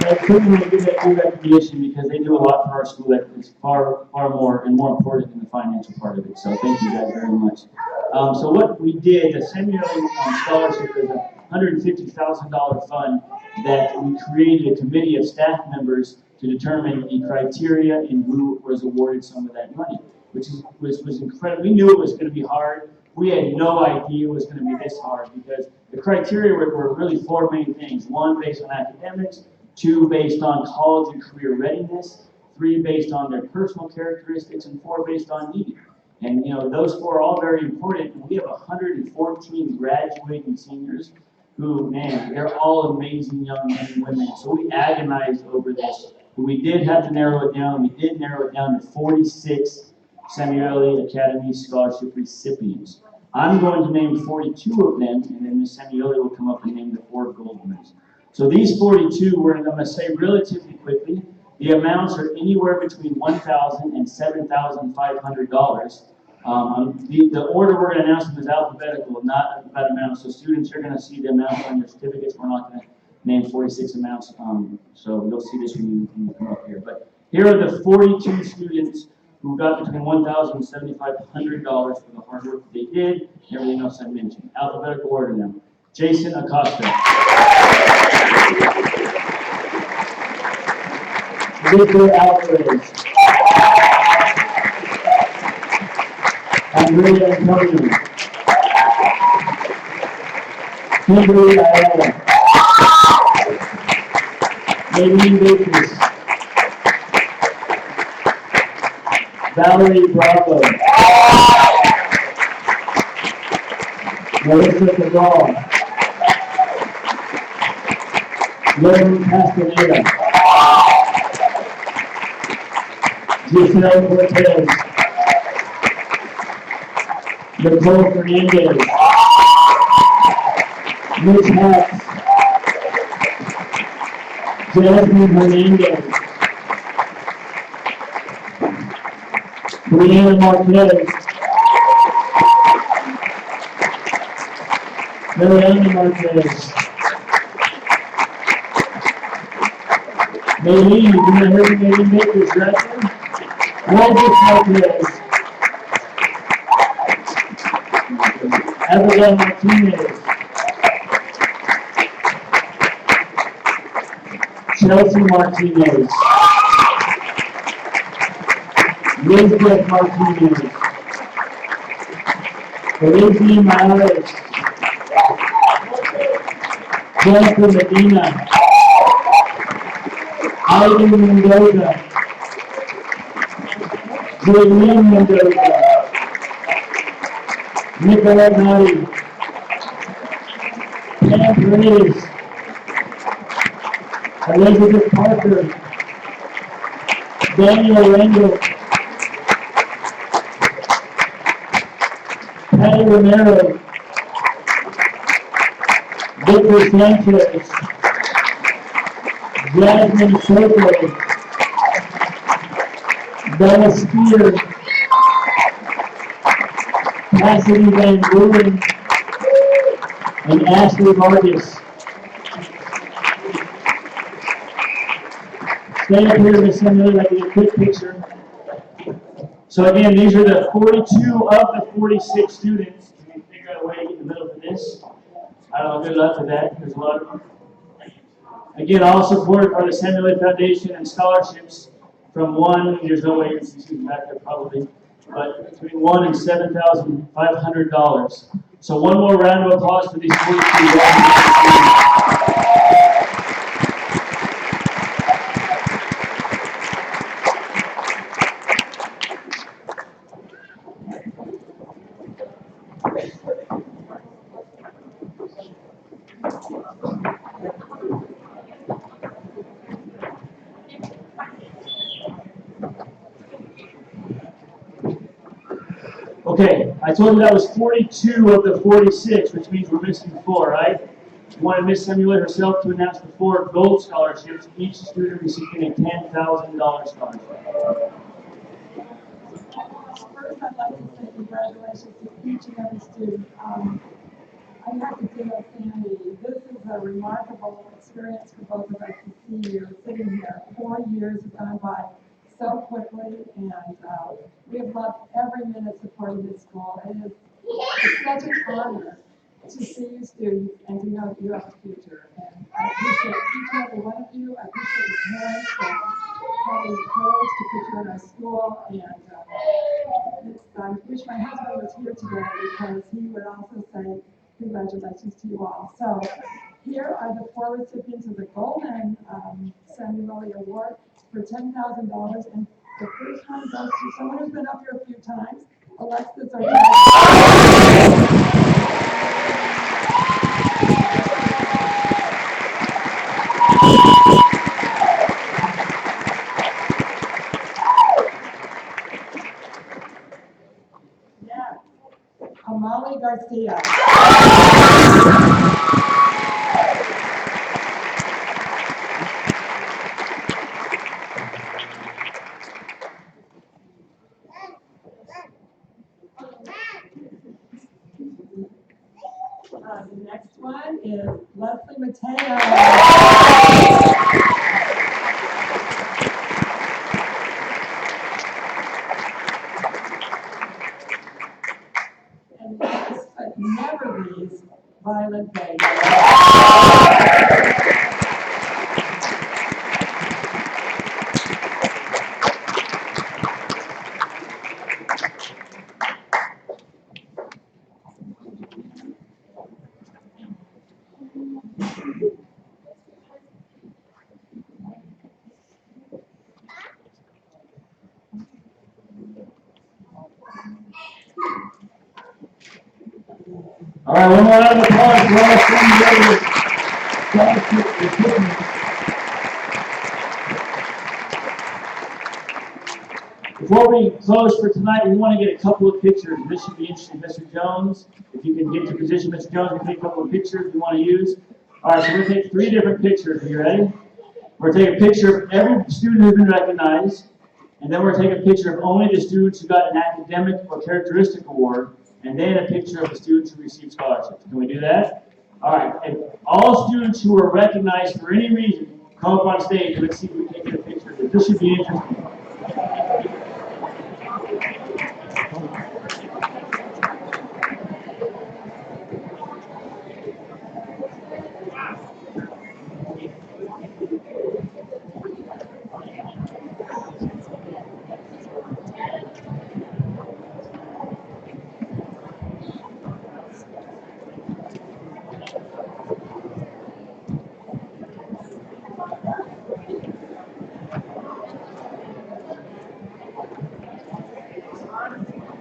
I certainly want to give that due recognition because they do a lot for our school that is far more and more important than the financial part of it. So thank you guys very much. So what we did, the Samueli Scholarship is a $150,000 fund that we created a committee of staff members to determine the criteria and who was awarded some of that money, which was incredible. We knew it was going to be hard. We had no idea it was going to be this hard because the criteria were really four main things. One, based on academics. Two, based on college and career readiness. Three, based on their personal characteristics. And four, based on need. And those four are all very important. And we have 114 graduating seniors who, man, they're all amazing young men and women. So we agonized over this. But we did have to narrow it down. We did narrow it down to 46 Samueli Academy Scholarship recipients. I'm going to name 42 of them, and then Ms. Samueli will come up and name the 4 gold winners. So these 42, I'm going to say relatively quickly, the amounts are anywhere between $1,000 and $7,500. The order we're going to announce them is alphabetical, not about amounts. So students are going to see the amounts on your certificates. We're not going to name 46 amounts, so you'll see this when you come up here. But here are the 42 students who got between $1,000 and $7,500 for the hard work that they did, and everything else I mentioned. Alphabetical order now. Jason Acosta. Victor Alvarez. Andrea Antonio. Kimberly Ayala. Nadine Bakers. Valerie Bravo. Melissa Cabral. Logan Castaneda. Giselle Cortez. Nicole Fernandez. Mitch Hatz. Jasmine Hernandez. Brianna Marquez. Mariana Marquez. Maylene, you can hear Maylene Bakers, right? Roger Marquez. Abigail Martinez. Chelsea Martinez. Elizabeth Martinez. Elizabeth Morales. Jennifer Medina. Ivan Mendoza. Julian Mendoza. Nicolette Nari. Pam Perez. Elizabeth Parker. Daniel Randall. Patty Romero. Victor Sanchez. Jasmine Soto. Bella Spear. Cassidy Van Buren. And Ashley Vargas. Stay up here, Miss Samueli, I can get a quick picture. So again, these are the 42 of the 46 students. Can we figure out a way to get in the middle of this? I don't know, good luck with that. There's a lot of them. Again, all supported by the Samueli Foundation and scholarships from there's no way you can see them back there probably, but between $1,000 and $7,500. So one more round of applause for these 42 students. Okay, I told you that was 42 of the 46, which means we're missing 4, right? We wanted Miss Samueli herself to announce the 4 gold scholarships, each student receiving a $10,000 scholarship. First, I'd like to say congratulations to each and every student. I have to tell Sammy, this is a remarkable experience for both of us to see you sitting here. 4 years have gone by so quickly, and we have loved every minute supporting this school. It's such an honor to see you students and to know that you have a future. And I appreciate each and every one of you. I appreciate your parents for having the courage to put you in our school. And I wish my husband was here today because he would also say congratulations to you all. So here are the 4 recipients of the Golden Samueli Award for $10,000. And the first one goes to someone who's been up here a few times, Alexis Amali Garcia. The next one is Leslie Mateo. And last but never least, Violet Bay. All right, one more round of applause for all Samueli scholarship recipients. Before we close for tonight, we want to get a couple of pictures. This should be interesting. Mr. Jones, if you can get to position, Mr. Jones, we'll take a couple of pictures we want to use. All right, so we're going to take 3 different pictures. Are you ready? We're going to take a picture of every student who's been recognized, and then we're going to take a picture of only the students who got an academic or characteristic award, and then a picture of the students who received scholarships. Can we do that? All right, and all students who are recognized for any reason, come up on stage. Let's see if we can get a picture of this. This should be interesting.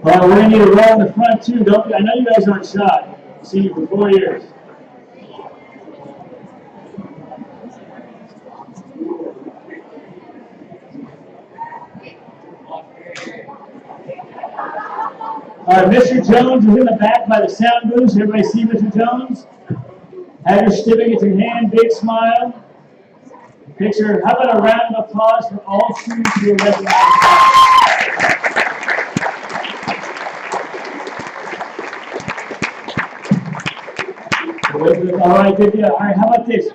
All right, we're going to need a row in the front too. I know you guys aren't shy. I've seen you for 4 years. All right, Mr. Jones is in the back by the sound booth. Everybody see Mr. Jones? Have your certificates in hand, big smile. Picture. How about a round of applause for all students who are recognized? All right, good deal. All right, how about this?